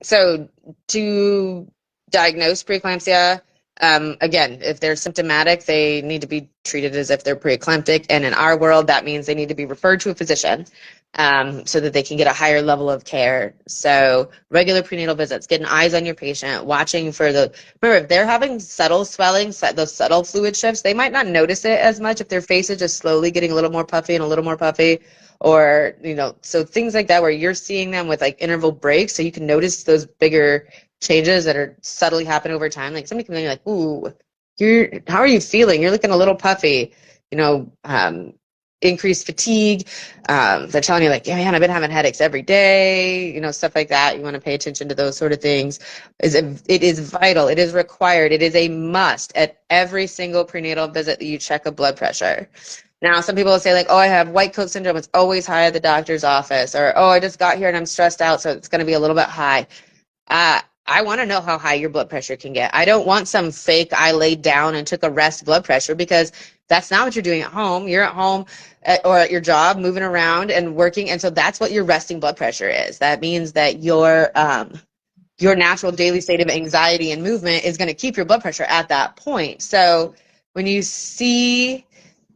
So to diagnose preeclampsia, again, if they're symptomatic, they need to be treated as if they're preeclamptic. And in our world, that means they need to be referred to a physician so that they can get a higher level of care. So regular prenatal visits, getting eyes on your patient, watching for remember, if they're having subtle swelling, those subtle fluid shifts, they might not notice it as much if their face is just slowly getting a little more puffy and a little more puffy. Or, so things like that where you're seeing them with like interval breaks, so you can notice those bigger changes that are subtly happen over time. Like somebody can be like, ooh, how are you feeling? You're looking a little puffy, you know, increased fatigue. They're telling you like, yeah, man, I've been having headaches every day, stuff like that. You want to pay attention to those sort of things. It is vital. It is required. It is a must at every single prenatal visit that you check a blood pressure. Now, some people will say like, oh, I have white coat syndrome. It's always high at the doctor's office. Or, oh, I just got here and I'm stressed out, so it's going to be a little bit high. I want to know how high your blood pressure can get. I don't want some fake, I laid down and took a rest blood pressure, because that's not what you're doing at home. You're at home or at your job, moving around and working. And so that's what your resting blood pressure is. That means that your natural daily state of anxiety and movement is going to keep your blood pressure at that point. So when you see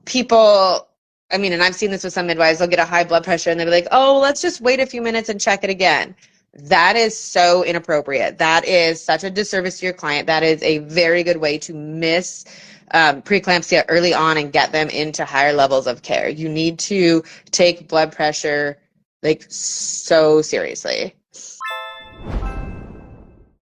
people, I mean, and I've seen this with some midwives, they'll get a high blood pressure and they'll be like, oh, let's just wait a few minutes and check it again. That is so inappropriate. That is such a disservice to your client. That is a very good way to miss preeclampsia early on and get them into higher levels of care. You need to take blood pressure like so seriously.